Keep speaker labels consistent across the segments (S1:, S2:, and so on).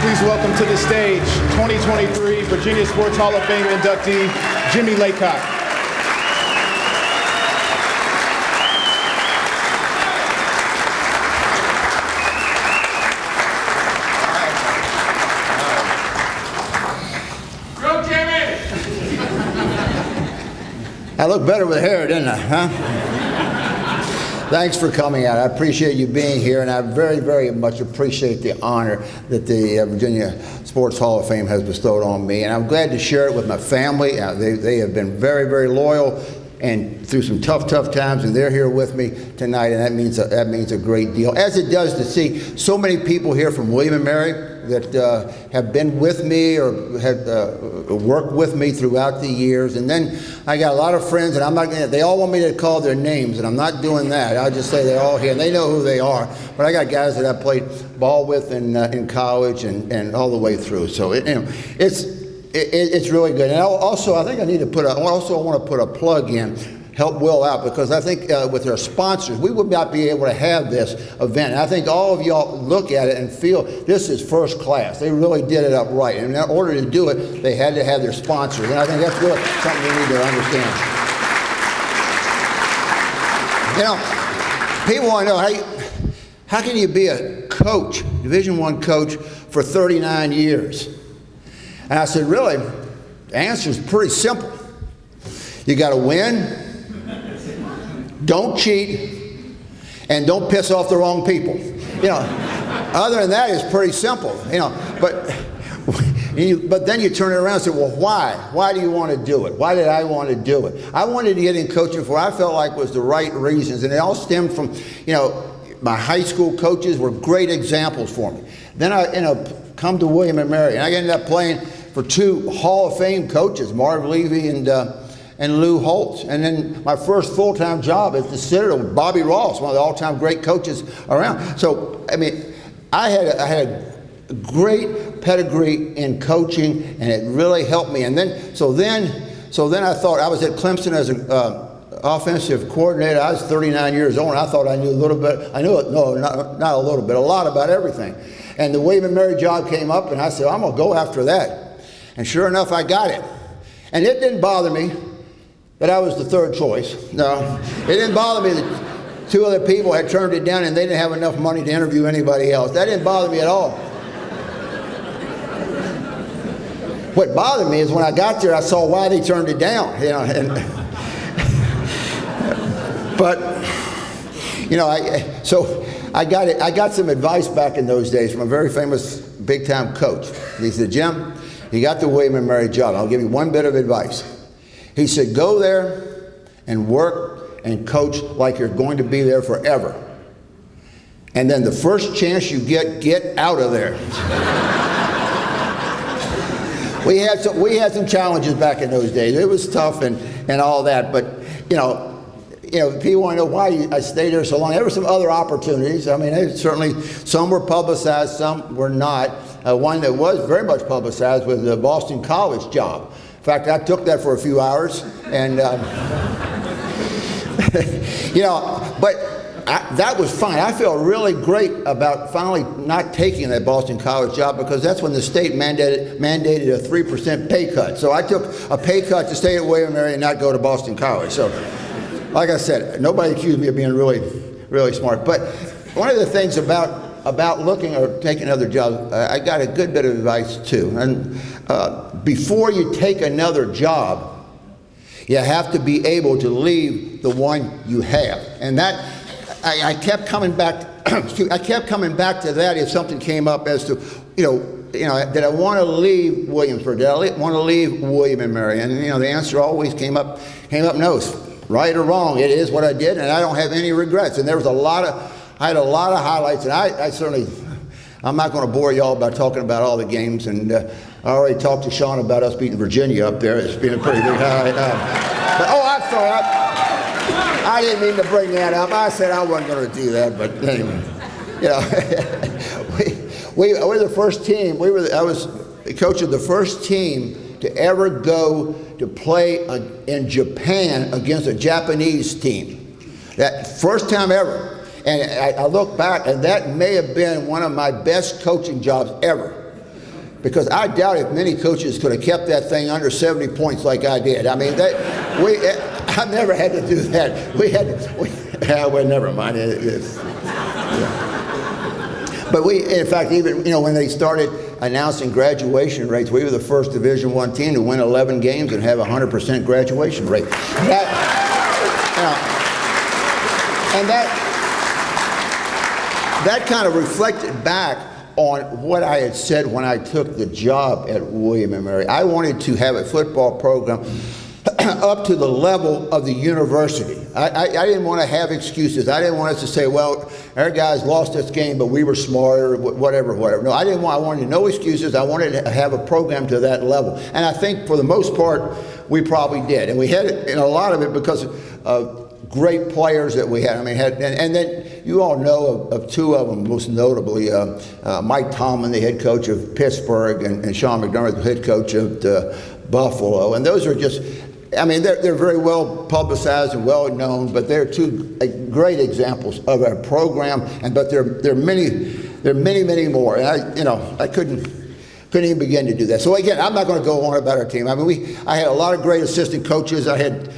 S1: Please welcome to the stage 2023 Virginia Sports Hall of Fame inductee, Jimmye Laycock.
S2: Go, Jimmy!
S3: I look better with hair, didn't I, huh? Thanks for coming out. I appreciate you being here, and I very, very much appreciate the honor that the Virginia Sports Hall of Fame has bestowed on me, and I'm glad to share it with my family. They have been very, very loyal and through some tough times, and they're here with me tonight, and that means a great deal, as it does to see so many people here from William & Mary that have been with me or have worked with me throughout the years. And then I got a lot of friends, and I'm not gonna, they all want me to call their names, and I'm not doing that. I'll just say they're all here, and they know who they are. But I got guys that I played ball with in college and all the way through. So it's really good. And also, I think I need to put I want to put a plug in, help Will out, because I think with their sponsors, we would not be able to have this event. And I think all of y'all look at it and feel this is first class. They really did it up right. And in order to do it, they had to have their sponsors. And I think that's really something we need to understand. You know, people want to know, how can you be a coach, Division I coach, for 39 years? And I said, really, the answer is pretty simple. You got to win, don't cheat, and don't piss off the wrong people. You know, other than that, it's pretty simple. You know, but then you turn it around and say, well, why? Why do you want to do it? Why did I want to do it? I wanted to get in coaching for what I felt like was the right reasons, and it all stemmed from, you know, my high school coaches were great examples for me. Then I come to William & Mary, and I ended up playing for two Hall of Fame coaches, Marv Levy and Lou Holtz. And then my first full-time job at the Citadel with Bobby Ross, one of the all-time great coaches around. So, I mean, I had a great pedigree in coaching, and it really helped me. And then, so then I thought, I was at Clemson as an offensive coordinator. I was 39 years old, and I thought I knew a little bit. I knew it, no, not a little bit, a lot about everything. And the William & Mary job came up, and I said, I'm going to go after that. And sure enough, I got it. And it didn't bother me that I was the third choice. No, it didn't bother me that two other people had turned it down and they didn't have enough money to interview anybody else. That didn't bother me at all. What bothered me is when I got there, I saw why they turned it down. You know, but you know, I got some advice back in those days from a very famous big-time coach. He said, Jim, you got the William & Mary job. I'll give you one bit of advice. He said, go there and work and coach like you're going to be there forever. And then the first chance you get out of there. We had some challenges back in those days. It was tough and all that, but you know, people want to know why I stayed there so long. There were some other opportunities. I mean, certainly some were publicized, some were not. One that was very much publicized was the Boston College job. In fact, I took that for a few hours, and you know, but that was fine. I felt really great about finally not taking that Boston College job, because that's when the state mandated a 3% pay cut. So I took a pay cut to stay at William & Mary and not go to Boston College. So, like I said, nobody accused me of being really smart. But one of the things about looking or taking another job, I got a good bit of advice too. And before you take another job, you have to be able to leave the one you have. And that, I kept coming back. I kept coming back to that if something came up as to, you know, did I want to leave Williamsburg? Did I want to leave William & Mary? And you know, the answer always came up no. Right or wrong, it is what I did, and I don't have any regrets. And there was I had a lot of highlights, and I certainly, I'm not going to bore y'all by talking about all the games, and I already talked to Sean about us beating Virginia up there. It's been a pretty big highlight. But I'm sorry, I didn't mean to bring that up. I said I wasn't going to do that, but anyway, you know, we were the first team. I was coach of the first team to ever go to play in Japan against a Japanese team. That first time ever. And I look back, and that may have been one of my best coaching jobs ever. because I doubt if many coaches could have kept that thing under 70 points like I did. I mean, I never had to do that. Well, never mind. But in fact, even when they started announcing graduation rates, we were the first Division I team to win 11 games and have a 100% graduation rate. That kind of reflected back on what I had said when I took the job at William & Mary. I wanted to have a football program up to the level of the university. I didn't want to have excuses. I didn't want us to say, well, our guys lost this game, but we were smarter, whatever. No, I wanted no excuses. I wanted to have a program to that level. And I think for the most part, we probably did. And we had it in a lot of it because of great players that we had. I mean, and then you all know of two of them, most notably Mike Tomlin, the head coach of Pittsburgh, and Sean McDermott, the head coach of Buffalo. And those are just, I mean, they're very well publicized and well known, but they're two great examples of our program. But there are many more. And I couldn't even begin to do that. So again, I'm not going to go on about our team. I mean, I had a lot of great assistant coaches. I had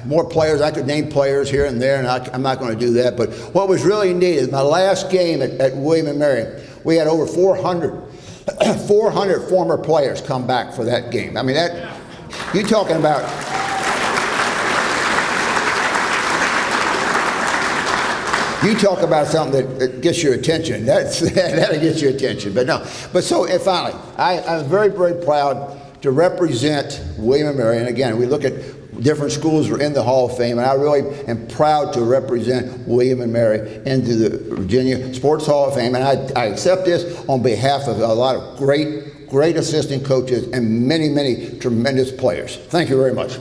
S3: more players. I could name players here and there, and I'm not going to do that. But what was really neat is my last game at William & Mary, we had over 400 former players come back for that game. I mean, you talking about something that gets your attention. That'll get your attention. But finally, I'm very, very proud to represent William & Mary. And again, we look at different schools are in the Hall of Fame, and I really am proud to represent William & Mary into the Virginia Sports Hall of Fame. And I accept this on behalf of a lot of great assistant coaches and many, many tremendous players. Thank you very much.